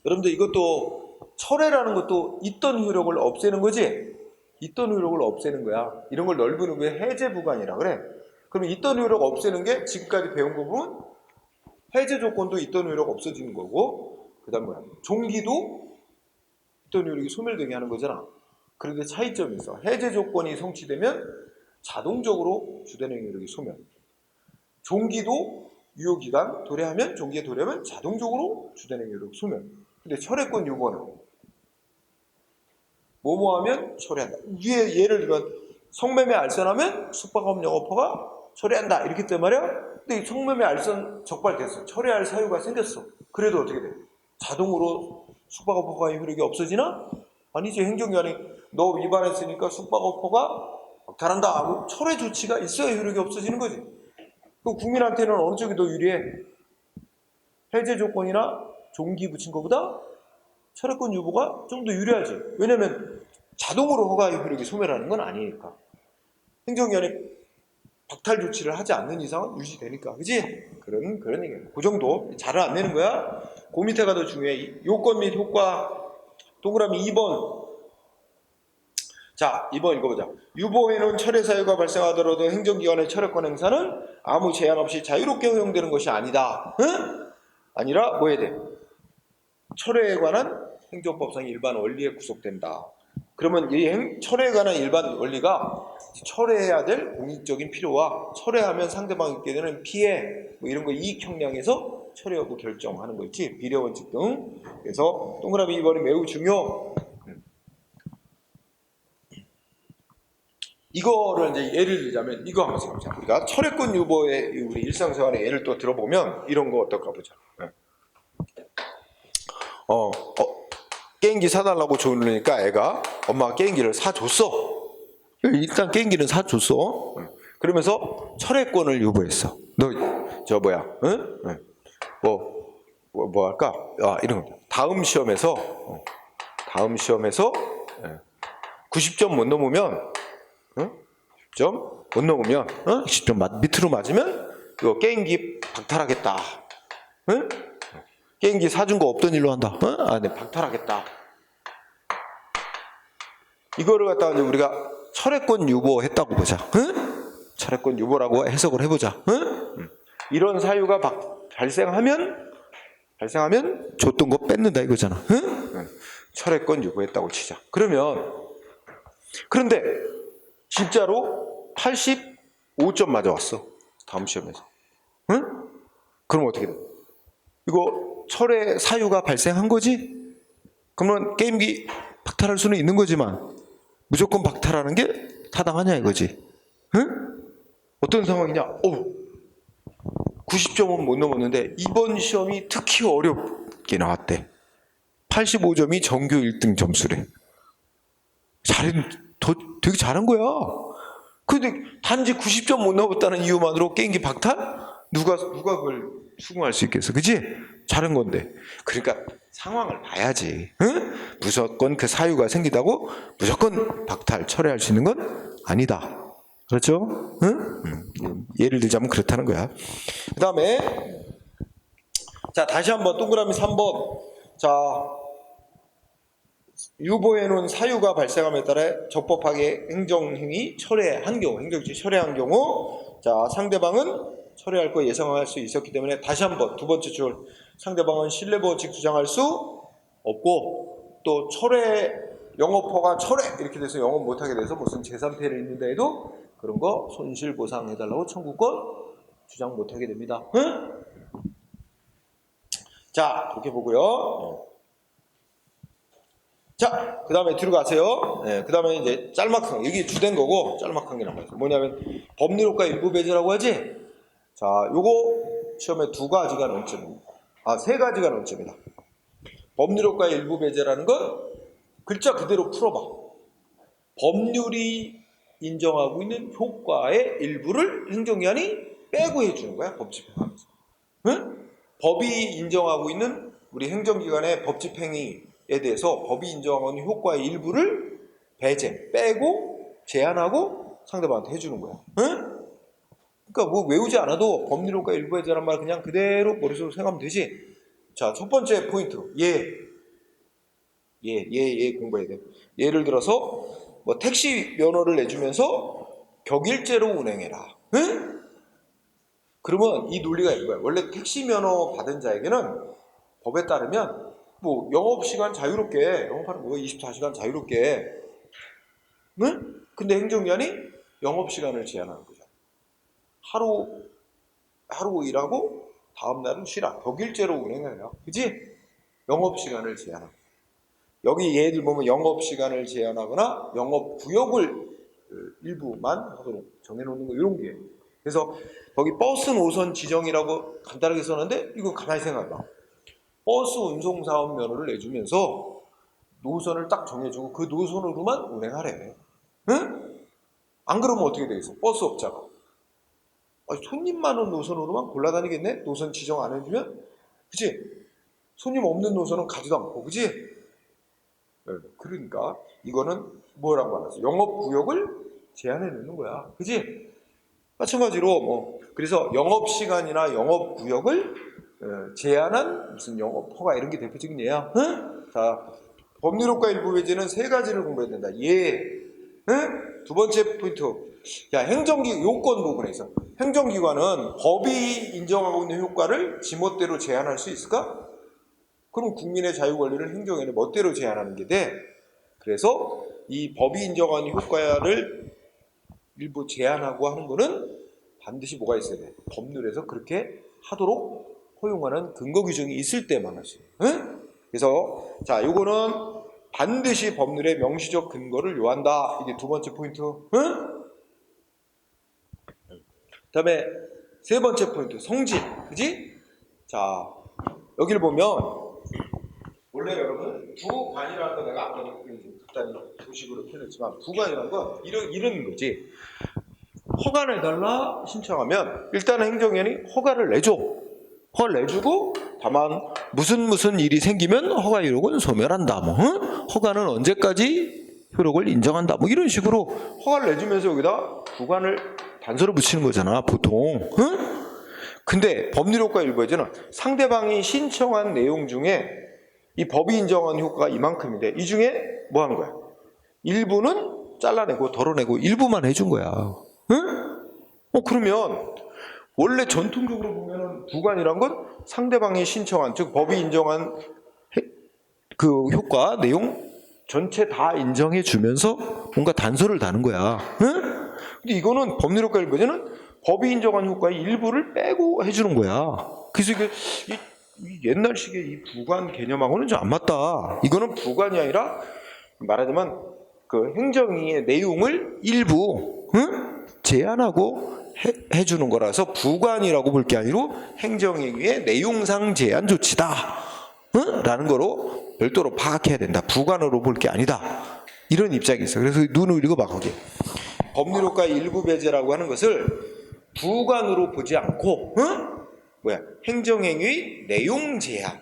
여러분들 이것도 철회라는 것도 있던 효력을 없애는 거지. 있던 효력을 없애는 거야. 이런 걸 넓은 의미의 해제 부관이라 그래. 그럼 있던 효력 없애는 게 지금까지 배운 거 보면 해제 조건도 있던 효력 없어지는 거고, 그 다음 뭐야? 종기도 있던 효력이 소멸되게 하는 거잖아. 그런데 차이점이 있어. 해제 조건이 성취되면 자동적으로 주된 행위력이 소멸. 종기도 유효기간 도래하면, 종기에 도래하면 자동적으로 주된 행위력 소멸. 근데 철회권 유보는 뭐뭐하면 철회한다. 위에 예를 들면 성매매 알선하면 숙박업 영업허가 철회한다 이렇게 했단 말이야. 근데 이 성매매 알선 적발됐어. 철회할 사유가 생겼어. 그래도 어떻게 돼? 자동으로 숙박업 허가의 효력이 없어지나? 아니지. 행정기관이 너 위반했으니까 숙박업 허가 박탈한다 하고 철회 조치가 있어야 효력이 없어지는 거지. 그 국민한테는 어느 쪽이 더 유리해? 해제 조건이나 종기 붙인 것보다 철회권 유보가 좀 더 유리하지. 왜냐면 자동으로 허가의 효력이 소멸하는 건 아니니까. 행정기관이 박탈 조치를 하지 않는 이상은 유지되니까. 그지? 그런 얘기야. 그 정도. 잘은 안 내는 거야. 그 밑에가 더 중요해. 요건 및 효과. 동그라미 2번. 자, 2번 읽어보자. 유보에는 철회 사유가 발생하더라도 행정기관의 철회권 행사는 아무 제한 없이 자유롭게 허용되는 것이 아니다. 응? 아니라 뭐 해야 돼? 철회에 관한 행정법상의 일반 원리에 구속된다. 그러면 이 철회에 관한 일반 원리가 철회해야 될 공익적인 필요와 철회하면 상대방이 있게 되는 피해 뭐 이런 거 이익 형량에서 철회 여부 결정하는 거 있지. 비례 원칙 등. 그래서 동그라미 2번이 매우 중요. 이거를 이제 예를 들자면 이거 한번 생각해보자. 우리가 철회권 유보의 우리 일상생활의 예를 또 들어보면 이런 거 어떨까 보자. 게임기 사달라고 주니까 애가 엄마가 게임기를 사줬어. 일단 게임기는 사줬어. 그러면서 철회권을 유보했어. 너 저 뭐야? 응? 뭐 할까? 이런 거. 다음 시험에서 90점 못 넘으면 10점 못 넘으면 10점 밑으로 맞으면 이거 게임기 박탈하겠다. 응? 게임기 사준 거 없던 일로 한다. 네, 박탈하겠다. 이거를 갖다가 이제 우리가 철회권 유보했다고 보자. 응? 철회권 유보라고 해석을 해보자. 응? 이런 사유가 발생하면 줬던 거 뺏는다 이거잖아. 응? 철회권 유보했다고 치자. 그런데 진짜로 85점 맞아왔어. 다음 시험에서. 응? 그럼 어떻게 돼? 이거 철회 사유가 발생한 거지? 그러면 게임기 박탈할 수는 있는 거지만 무조건 박탈하는 게 타당하냐 이거지. 응? 어떤 상황이냐? 90점은 못 넘었는데 이번 시험이 특히 어렵게 나왔대. 85점이 전교 1등 점수래. 되게 잘한 거야. 근데 단지 90점 못 넘었다는 이유만으로 게임기 박탈? 누가 그걸 수긍할 수 있겠어? 그지? 잘한 건데. 그러니까 상황을 봐야지. 응? 무조건 그 사유가 생기다고 무조건 박탈, 철회할 수 있는 건 아니다. 그렇죠? 응? 예를 들자면 그렇다는 거야. 그 다음에 자 다시 한번 동그라미 3번. 자 유보해 놓은 사유가 발생함에 따라 적법하게 행정행위 철회한 경우, 행정지 철회한 경우, 자 상대방은 철회할 거 예상할 수 있었기 때문에 다시 한번 두 번째 줄, 상대방은 실내보호직 주장할 수 없고, 또 철회 영업허가 철회 이렇게 돼서 영업 못하게 돼서 무슨 재산 폐해를 있는다 해도 그런 거 손실보상해달라고 청구권 주장 못하게 됩니다. 응? 자 그렇게 보고요. 자, 그 다음에 뒤로 가세요. 네, 그 다음에 이제 짤막한, 이게 주된 거고, 짤막한 게 남아있어요. 뭐냐면, 법률효과 일부 배제라고 하지? 자, 요거 시험에 두 가지가 논점입니다. 세 가지가 논점이다. 법률효과 일부 배제라는 건 글자 그대로 풀어봐. 법률이 인정하고 있는 효과의 일부를 행정기관이 빼고 해주는 거야, 법집행하면서. 응? 법이 인정하고 있는 우리 행정기관의 법집행위 에 대해서 법이 인정하는 효과의 일부를 배제, 빼고 제한하고 상대방한테 해주는 거야. 응? 그러니까 뭐 외우지 않아도 법률효과 일부 배제란 말 그냥 그대로 머릿속으로 생각하면 되지. 자, 첫 번째 포인트. 예 공부해야 돼. 예를 들어서 뭐 택시 면허를 내주면서 격일제로 운행해라. 응? 그러면 이 논리가 이거야. 원래 택시 면허 받은 자에게는 법에 따르면 뭐 영업시간 자유롭게 영업하는 거 24시간 자유롭게 응? 근데 행정기관이 영업시간을 제한하는 거죠. 하루 일하고 다음날은 쉬라. 격일제로 운행해요. 그지? 영업시간을 제한하고 여기 얘들 보면 영업시간을 제한하거나 영업구역을 일부만 하도록 정해놓는 거 이런 게. 그래서 거기 버스 노선 지정이라고 간단하게 써놨는데 이거 가만히 생각해봐. 버스 운송사업 면허를 내주면서 노선을 딱 정해주고 그 노선으로만 운행하래. 응? 안 그러면 어떻게 되겠어? 버스업자가. 손님 많은 노선으로만 골라다니겠네? 노선 지정 안 해주면? 그치? 손님 없는 노선은 가지도 않고, 그치? 그러니까 이거는 뭐라고 말하지? 영업구역을 제한해 놓는 거야. 그치? 마찬가지로 그래서 영업시간이나 영업구역을 제한한 무슨 영업허가 이런 게 대표적인 예야. 응? 자, 법률효과 일부 배제는 세 가지를 공부해야 된다. 응? 두 번째 포인트. 야, 요건 부분에 있어. 행정기관은 법이 인정하고 있는 효과를 지멋대로 제한할 수 있을까? 그럼 국민의 자유 권리를 행정기관이 멋대로 제한하는 게 돼. 그래서 이 법이 인정하는 효과를 일부 제한하고 하는 거는 반드시 뭐가 있어야 돼? 법률에서 그렇게 하도록 허용하는 근거 규정이 있을 때만 하지. 응? 그래서 자, 요거는 반드시 법률의 명시적 근거를 요한다. 이게 두 번째 포인트. 응? 그다음에 세 번째 포인트, 성질. 그지? 자, 여기를 보면 원래 여러분 부관이라는 거 내가 아까 간단히 도식으로 표현했지만 부관이라는 건 이런 거지. 허가 내달라 신청하면 일단 행정기관이 허가를 내줘. 허가를 내주고 다만 무슨 일이 생기면 허가 이력은 소멸한다. 허가는 언제까지 효력을 인정한다. 이런 식으로 허가를 내주면서 여기다 부관을 단서를 붙이는 거잖아, 보통. 근데 법률효과 일부에는 상대방이 신청한 내용 중에 이 법이 인정한 효과가 이만큼인데 이 중에 뭐 하는 거야? 일부는 잘라내고 덜어내고 일부만 해준 거야. 그러면 원래 전통적으로 보면 부관이란 건 상대방이 신청한, 즉 법이 인정한 그 효과 내용 전체 다 인정해 주면서 뭔가 단서를 다는 거야. 근데 이거는 법률효과 일부에는 법이 인정한 효과의 일부를 빼고 해주는 거야. 그래서 이게 옛날식의 이 부관 개념하고는 좀 안 맞다. 이거는 부관이 아니라 말하자면 그 행정위의 내용을 일부 제한하고 해주는 거라서 부관이라고 볼 게 아니고 행정행위의 내용상 제한 조치다 라는 거로 별도로 파악해야 된다. 부관으로 볼 게 아니다. 이런 입장이 있어. 그래서 눈을 읽어봐 거기. 법률효과 일부 배제라고 하는 것을 부관으로 보지 않고 행정행위 내용 제한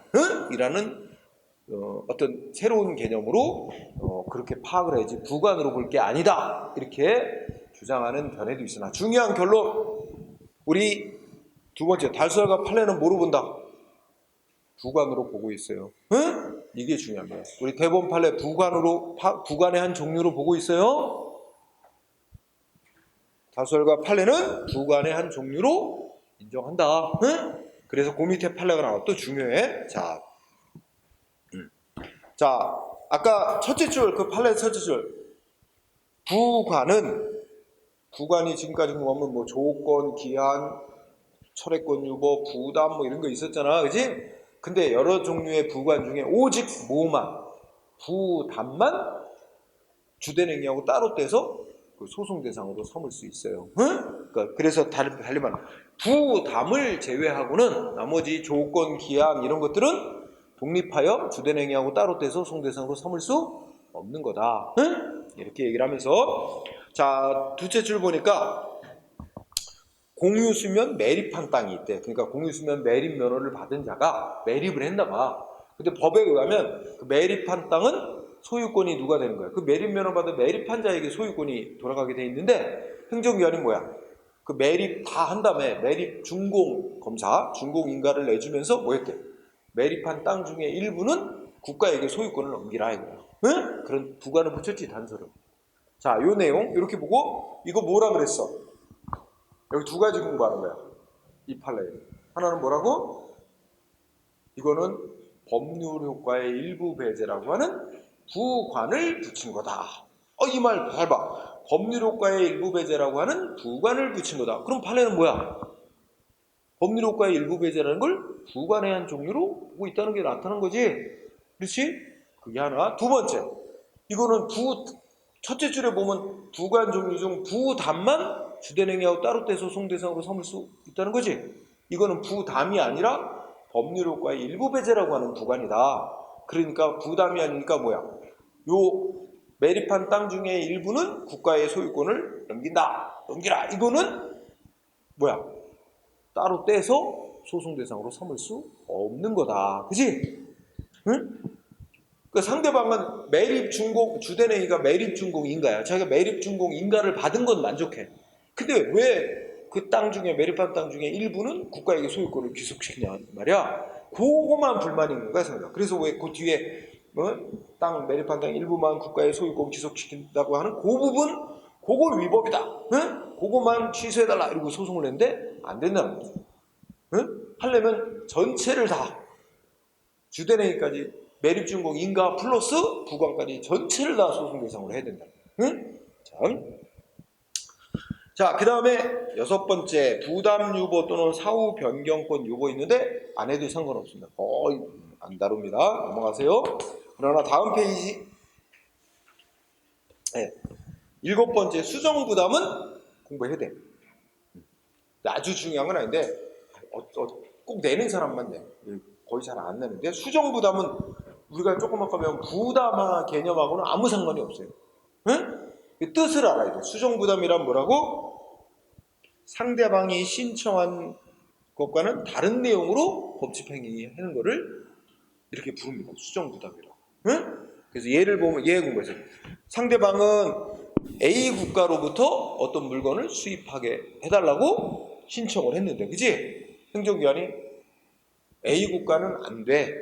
이라는 어떤 새로운 개념으로 그렇게 파악을 해야지 부관으로 볼 게 아니다 이렇게 주장하는 견해도 있으나 중요한 결론 우리 두 번째 달수알과 판례는 뭐로 본다? 부관으로 보고 있어요. 응? 이게 중요합니다. 우리 대본 판례 부관의 한 종류로 보고 있어요. 다수알과 판례는 부관의 한 종류로 인정한다. 응? 그래서 그 밑에 판례가 나와 또 중요해. 자, 아까 첫째 줄 그 판례 첫째 줄 부관이 지금까지 보면 뭐 조건, 기한, 철회권 유보, 부담 뭐 이런 거 있었잖아, 그지? 근데 여러 종류의 부관 중에 오직 뭐만 부담만 주된 행위하고 따로 떼서 그 소송 대상으로 삼을 수 있어요. 응? 그러니까 그래서 달리 말하면 부담을 제외하고는 나머지 조건, 기한 이런 것들은 독립하여 주된 행위하고 따로 떼서 소송 대상으로 삼을 수 없는 거다. 응? 이렇게 얘기를 하면서 자 두째 줄 보니까 공유수면 매립한 땅이 있대. 그러니까 공유수면 매립 면허를 받은 자가 매립을 했나 봐. 근데 법에 의하면 그 매립한 땅은 소유권이 누가 되는 거야? 그 매립 면허 받은 매립한 자에게 소유권이 돌아가게 돼 있는데 행정기관이 뭐야? 그 매립 다 한 다음에 매립 준공 검사, 준공 인가를 내주면서 뭐 했대? 매립한 땅 중에 일부는 국가에게 소유권을 넘기라 이거야. 응? 그런 부관을 붙였지 단서를. 자, 요 내용 이렇게 보고 이거 뭐라 그랬어? 여기 두 가지 공부하는 거야. 이 판례에. 하나는 뭐라고? 이거는 법률 효과의 일부 배제라고 하는 부관을 붙인 거다. 이 말 잘 봐. 법률 효과의 일부 배제라고 하는 부관을 붙인 거다. 그럼 판례는 뭐야? 법률 효과의 일부 배제라는 걸 부관의 한 종류로 보고 있다는 게 나타난 거지. 그렇지? 그게 하나. 두 번째. 이거는 첫째 줄에 보면 부관 종류 중 부담만 주된 행위하고 따로 떼서 소송 대상으로 삼을 수 있다는 거지. 이거는 부담이 아니라 법률 효과의 일부 배제라고 하는 부관이다. 그러니까 부담이 아니니까 뭐야? 요 매립한 땅 중에 일부는 국가의 소유권을 넘기라. 이거는 뭐야? 따로 떼서 소송 대상으로 삼을 수 없는 거다. 그치? 응? 그 상대방은 매립 준공, 주된 행위가 매립 준공 인가야. 자기가 매립 준공 인가를 받은 건 만족해. 근데 왜 그 땅 중에 매립한 땅 중에 일부는 국가에게 소유권을 귀속시키냐 말이야. 그거만 불만이 있는 거야, 상대방. 그래서 왜 그 뒤에 땅 매립한 땅 일부만 국가의 소유권 귀속시킨다고 하는 그 부분, 그거 위법이다. 응? 그거만 취소해달라. 이러고 소송을 했는데 안 된다는 거죠. 응? 하려면 전체를 다 주된 행위까지 매립 준공 인가 플러스 부관까지 전체를 다 소송 대상으로 해야 된다. 응? 자, 그 다음에 여섯 번째 부담 유보 또는 사후 변경권 유보 있는데 안 해도 상관없습니다. 거의 안 다룹니다. 넘어가세요. 그러나 다음 페이지 일곱 번째 수정 부담은 공부해야 돼. 아주 중요한 건 아닌데 꼭 내는 사람만 내. 거의 잘 안 내는데 수정 부담은 우리가 조금 아까 배운 부담화 개념하고는 아무 상관이 없어요. 응? 뜻을 알아야 돼. 수정 부담이란 뭐라고? 상대방이 신청한 것과는 다른 내용으로 법집행위하는 거를 이렇게 부릅니다. 수정 부담이라고. 응? 그래서 예를 보면 예 공부해서 상대방은 A 국가로부터 어떤 물건을 수입하게 해달라고 신청을 했는데, 그지? 행정기관이 A 국가는 안 돼.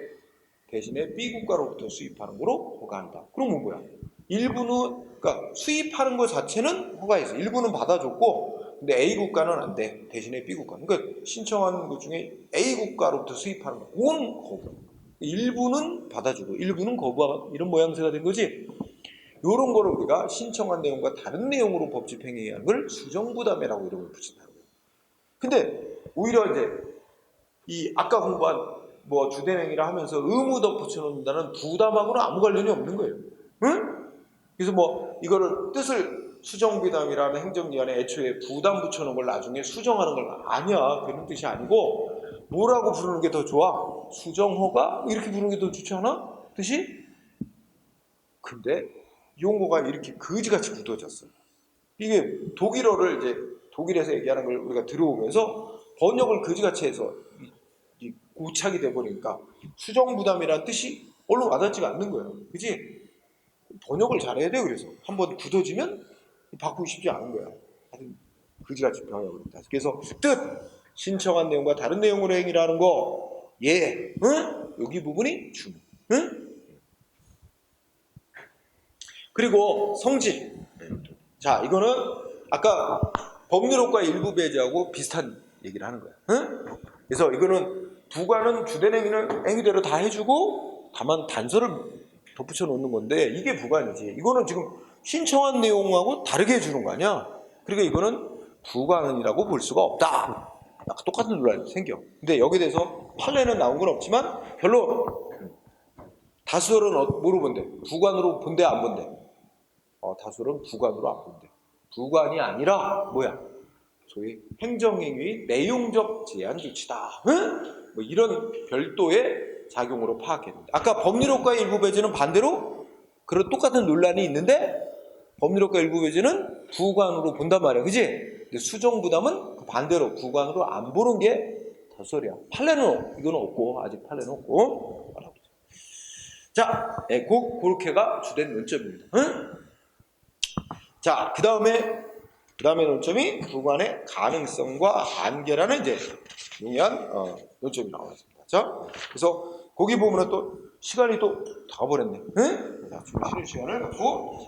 대신에 B 국가로부터 수입하는 거로 허가한다. 그러면 뭐야? 일부는 그러니까 수입하는 것 자체는 허가해서 일부는 받아줬고, 근데 A 국가는 안 돼. 대신에 B 국가. 그러니까 신청하는 것 중에 A 국가로부터 수입하는 거, 그건 거부. 일부는 받아주고 일부는 거부하는 이런 모양새가 된 거지. 이런 거를 우리가 신청한 내용과 다른 내용으로 법 집행하는 걸 수정부담이라고 이름을 붙인다는 거예요. 근데 오히려 이제 이 아까 공부한 뭐 주된 행위라 하면서 의무 덧붙여 놓는다는 부담하고는 아무 관련이 없는 거예요. 응? 그래서 뭐 이거를 뜻을 수정부담이라는 행정기관에 애초에 부담 붙여놓은 걸 나중에 수정하는 걸 아니야. 그런 뜻이 아니고 뭐라고 부르는 게 더 좋아? 수정허가? 이렇게 부르는 게 더 좋지 않아? 뜻이? 근데 용어가 이렇게 거지같이 굳어졌어요. 이게 독일어를 이제 독일에서 얘기하는 걸 우리가 들어오면서 번역을 거지같이 해서 고착이 돼버리니까 수정부담이라는 뜻이 얼른 와닿지가 않는 거예요. 그지? 번역을 잘해야 돼. 그래서 한번 굳어지면 바꾸기 쉽지 않은 거야. 하여튼 그지같이 변형을 했다. 그래서 뜻 신청한 내용과 다른 내용으로 행위라는 거, 예, 응? 여기 부분이 중, 응? 그리고 성질. 자, 이거는 아까 법률효과 일부 배제하고 비슷한 얘기를 하는 거야. 응? 그래서 이거는 부관은 주된 행위는 행위대로 다 해주고 다만 단서를 덧붙여 놓는 건데 이게 부관이지. 이거는 지금 신청한 내용하고 다르게 해주는 거 아니야. 그러니까 이거는 부관이라고 볼 수가 없다. 아까 똑같은 논란이 생겨. 근데 여기에 대해서 판례는 나온 건 없지만 별로 다수설은 뭐로 본대? 부관으로 본대 안 본대? 다수설은 부관으로 안 본대. 부관이 아니라 뭐야? 소위 행정행위 내용적 제한 조치다. 응? 뭐 이런 별도의 작용으로 파악했는데 아까 법률효과의 일부 배제는 반대로 그런 똑같은 논란이 있는데 법률효과 일부 배제는 부관으로 본단 말이야. 그지? 근데 수정부담은 그 반대로 부관으로 안 보는 게 다수설이야. 판례는 이거는 없고 아직 판례는 없고. 자, 그렇게가 주된 논점입니다. 응? 자, 그 다음에 논점이 부관의 가능성과 한계라는 이제 중요한 논점이 나왔습니다. 자, 그래서 거기 보면은 또 시간이 또 다 버렸네. 응? 자, 좀 쉬는 시간을 갖고